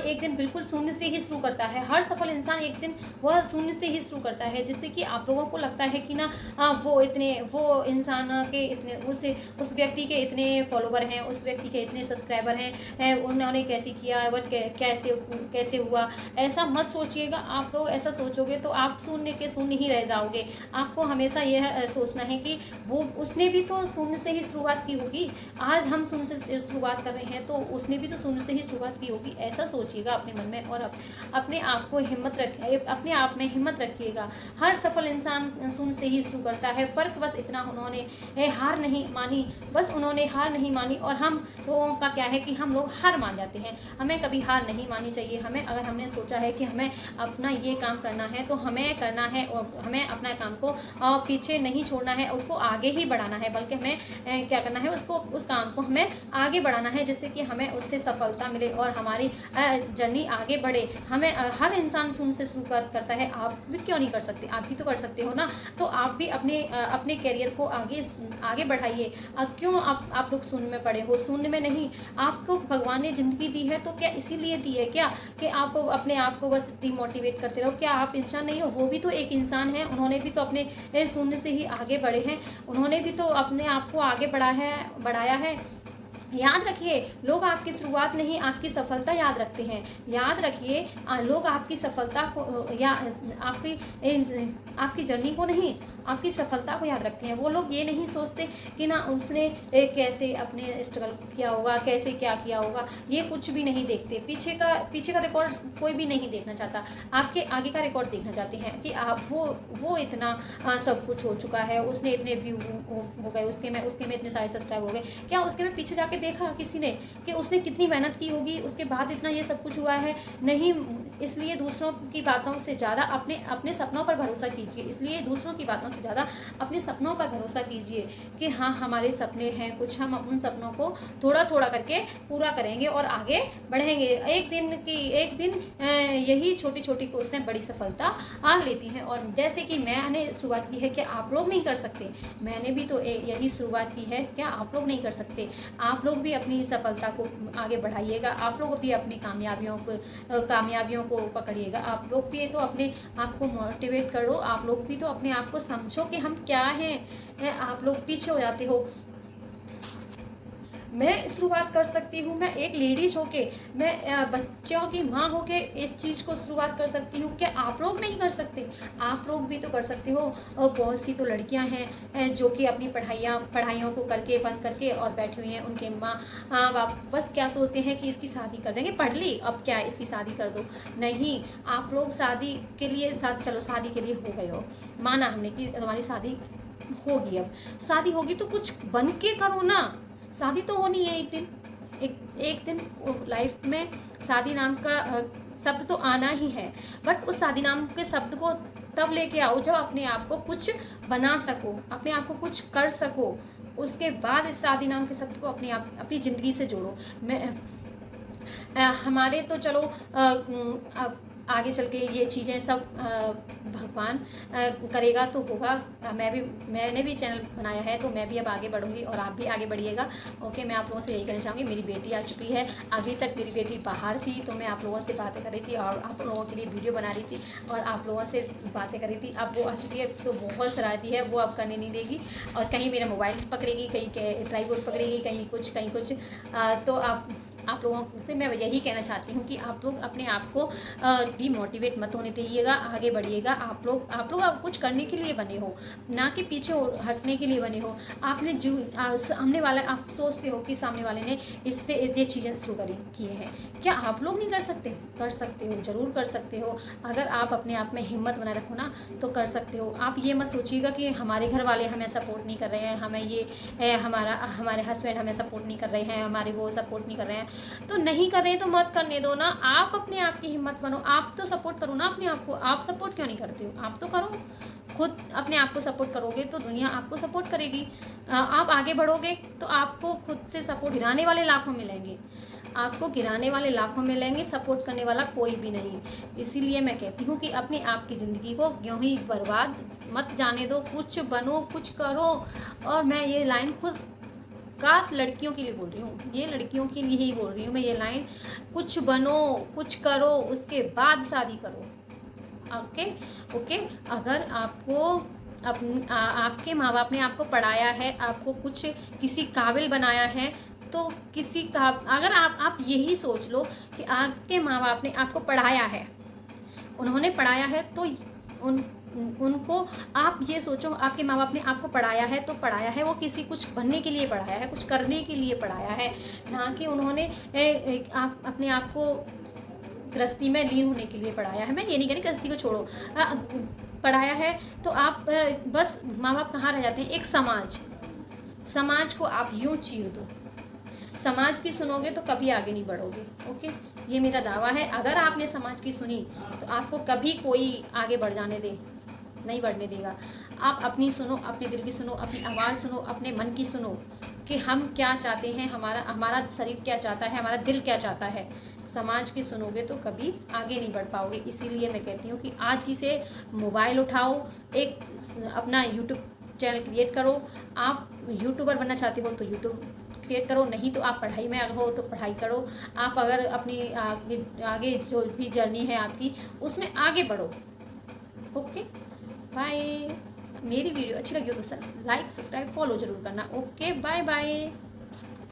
एक दिन बिल्कुल शून्य से ही शुरू करता है। हर सफल इंसान एक दिन वह शून्य से ही शुरू करता है, जिससे कि आप लोगों को लगता है कि ना वो इंसान के इतने उस व्यक्ति के इतने फॉलोवर हैं, उस व्यक्ति के इतने सब्सक्राइबर हैं, उन्होंने कैसे किया, बट कैसे कैसे हुआ। ऐसा मत सोचिएगा। आप लोग ऐसा सोचोगे तो आप शून्य के शून्य ही रह जाओगे। आपको हमेशा यह सोचना है कि वो उसने भी तो शून्य से ही शुरुआत की होगी। आज हम शून्य से शुरुआत कर रहे हैं तो उसने भी तो शून्य से ही शुरुआत की होगी। ऐसा सोचिएगा अपने मन में, और अपने आप को अपने आप में हिम्मत रखिएगा। हर सफल इंसान शून्य से ही शुरू करता है। फर्क बस इतना, उन्होंने हार नहीं मानी, बस उन्होंने हार नहीं मानी। और हम लोगों का क्या है कि हम लोग हार मान जाते हैं। हमें कभी हार नहीं माननी चाहिए। हमें, अगर हमने सोचा है कि हमें अपना ये काम करना है तो हमें करना है, और हमें अपना काम को पीछे नहीं छोड़ना है, उसको आगे ही बढ़ाना है। बल्कि हमें क्या करना है, उस काम को हमें आगे बढ़ाना है, जिससे कि हमें उससे सफलता मिले और हमारी जर्नी आगे बढ़े। हमें हर इंसान शून्य से शुरू करता है। आप भी क्यों नहीं कर सकते? आप भी तो कर सकते हो ना। तो आप भी अपने करियर को आगे बढ़ाइए। क्यों आप लोग शून्य में पड़े हो? शून्य में नहीं, आपको भगवान ने जिंदगी दी है तो क्या इसीलिए दी है क्या कि आप अपने आप को बस डिमोटिवेट करते रहो? क्या आप इंसान नहीं हो? वो भी तो एक इंसान है। उन्होंने भी तो अपने शून्य से ही आगे बढ़े हैं। उन्होंने भी तो अपने आप को आगे बढ़ाया है। याद रखिए, लोग आपकी शुरुआत नहीं, आपकी सफलता याद रखते हैं। याद रखिए, लोग आपकी सफलता को या आपकी जर्नी को नहीं, आपकी सफलता को याद रखते हैं। वो लोग ये नहीं सोचते कि ना उसने कैसे अपने स्ट्रगल किया होगा, कैसे क्या किया होगा। ये कुछ भी नहीं देखते। पीछे का रिकॉर्ड कोई भी नहीं देखना चाहता। आपके आगे का रिकॉर्ड देखना चाहते हैं कि आप वो इतना सब कुछ हो चुका है, उसने इतने व्यू हो गए, उसके में इतने सारे सब्सक्राइब हो गए। क्या उसके में पीछे जाके देखा किसी ने कि उसने कितनी मेहनत की होगी, उसके बाद इतना ये सब कुछ हुआ है? नहीं। इसलिए दूसरों की बातों से ज़्यादा अपने सपनों पर भरोसा कीजिए। इसलिए दूसरों की बातों से ज़्यादा अपने सपनों पर भरोसा कीजिए कि हाँ, हमारे सपने हैं कुछ, हम उन सपनों को थोड़ा थोड़ा करके पूरा करेंगे और आगे बढ़ेंगे। एक दिन यही छोटी छोटी कोशिशें बड़ी सफलता आ लेती हैं। और जैसे कि मैंने शुरुआत की है, क्या आप लोग नहीं कर सकते? मैंने भी तो यही शुरुआत की है, क्या आप लोग नहीं कर सकते? आप लोग भी अपनी सफलता को आगे बढ़ाइएगा। आप लोग भी अपनी कामयाबियों को पकड़िएगा। आप लोग भी तो अपने आप को मोटिवेट करो। आप लोग भी तो अपने आप को समझो कि हम क्या हैं। आप लोग पीछे हो जाते हो। मैं शुरुआत कर सकती हूँ। मैं एक लेडीज होके, मैं बच्चों की माँ होके इस चीज़ को शुरुआत कर सकती हूँ। क्या आप लोग नहीं कर सकते? आप लोग भी तो कर सकते हो। और बहुत सी तो लड़कियाँ हैं जो कि अपनी पढ़ाइयों को करके बंद करके और बैठी हुई हैं। उनके माँ बाप बस क्या सोचते हैं कि इसकी शादी कर देंगे, पढ़ ली अब क्या है, इसकी शादी कर दो। नहीं, आप लोग शादी के लिए चलो शादी के लिए हो गए हो, माना हमने कि तुम्हारी शादी होगी। अब शादी होगी तो कुछ बन के करो ना। शादी तो होनी है एक दिन। एक दिन लाइफ में शादी नाम का शब्द तो आना ही है। बट उस शादी नाम के शब्द को तब लेके आओ जब अपने आप को कुछ बना सको, अपने आप को कुछ कर सको। उसके बाद इस शादी नाम के शब्द को अपनी ज़िंदगी से जोड़ो। हमारे तो चलो अब आगे चल के ये चीज़ें सब भगवान करेगा तो होगा। मैंने भी चैनल बनाया है तो मैं भी अब आगे बढ़ूंगी और आप भी आगे बढ़िएगा। ओके, मैं आप लोगों से यही कहना चाहूँगी। मेरी बेटी आ चुकी है। अभी तक मेरी बेटी बाहर थी तो मैं आप लोगों से बातें कर रही थी और आप लोगों के लिए वीडियो बना रही थी और आप लोगों से बातें कर रही थी। अब वो आ चुकी है तो बहुत शरारती है, वो अब करने नहीं देगी और कहीं मेरा मोबाइल पकड़ेगी, कहीं ट्राइपॉड पकड़ेगी, कहीं कुछ। तो आप लोगों से मैं यही कहना चाहती हूँ कि आप लोग अपने आप को डीमोटिवेट मत होने दीजिएगा, आगे बढ़िएगा। आप लोग आप कुछ करने के लिए बने हो, ना कि पीछे हटने के लिए बने हो। आपने सामने वाला, आप सोचते हो कि सामने वाले ने इससे ये चीज़ें शुरू किए हैं, क्या आप लोग नहीं कर सकते? कर सकते हो, ज़रूर कर सकते हो। अगर आप अपने आप में हिम्मत बनाए रखो ना तो कर सकते हो। आप ये मत सोचिएगा कि हमारे घर वाले हमें सपोर्ट नहीं कर रहे हैं, हमारे हस्बैंड हमें सपोर्ट नहीं कर रहे हैं, हमारे वो सपोर्ट नहीं कर रहे हैं। तो नहीं कर रहे हैं तो मत करने दो ना। आप अपने आप की हिम्मत बनो, आप तो सपोर्ट करो ना अपने आप को। आप सपोर्ट क्यों नहीं करते हो? आप तो करो। खुद अपने आप को सपोर्ट करोगे तो दुनिया आपको सपोर्ट करेगी। आप आगे बढ़ोगे तो आपको खुद से सपोर्ट गिराने वाले लाखों मिलेंगे। आपको गिराने वाले लाखों मिलेंगे, सपोर्ट करने वाला कोई भी नहीं। इसीलिए मैं कहती हूँ कि अपने आप की ज़िंदगी को यूँ ही बर्बाद मत जाने दो। कुछ बनो, कुछ करो। और मैं ये लाइन खुद खास लड़कियों के लिए बोल रही हूँ, ये लड़कियों के लिए ही बोल रही हूँ मैं ये लाइन, कुछ बनो, कुछ करो, उसके बाद शादी करो। Okay okay. अगर आपको आपके माँ बाप ने आपको पढ़ाया है, आपको कुछ किसी काबिल बनाया है, तो किसी का अगर आप यही सोच लो कि आपके माँ बाप ने आपको पढ़ाया है, उन्होंने पढ़ाया है, तो उन उनको आप ये सोचो, आपके माँ बाप ने आपको पढ़ाया है तो पढ़ाया है वो किसी कुछ बनने के लिए पढ़ाया है, कुछ करने के लिए पढ़ाया है, ना कि उन्होंने आप अपने आप को गृहस्थी में लीन होने के लिए पढ़ाया है। मैं ये नहीं कह रही गृहस्थी को छोड़ो, पढ़ाया है तो आप बस माँ बाप कहाँ रह जाते हैं, एक समाज को आप यूं चीर दो, समाज की सुनोगे तो कभी आगे नहीं बढ़ोगे। ओके, ये मेरा दावा है। अगर आपने समाज की सुनी तो आपको कभी कोई आगे बढ़ जाने दे नहीं बढ़ने देगा। आप अपनी सुनो, अपने दिल की सुनो, अपनी आवाज़ सुनो, अपने मन की सुनो कि हम क्या चाहते हैं, हमारा शरीर क्या चाहता है, हमारा दिल क्या चाहता है। समाज की सुनोगे तो कभी आगे नहीं बढ़ पाओगे। इसीलिए मैं कहती हूँ कि आज ही से मोबाइल उठाओ, एक अपना यूट्यूब चैनल क्रिएट करो। आप यूट्यूबर बनना चाहते हो तो यूट्यूब क्रिएट करो, नहीं तो आप पढ़ाई में हो तो पढ़ाई करो। आप अगर अपनी आगे जो भी जर्नी है आपकी, उसमें आगे बढ़ो। Okay, bye. मेरी वीडियो अच्छी लगी हो तो लाइक, सब्सक्राइब, फॉलो जरूर करना। Okay, bye bye.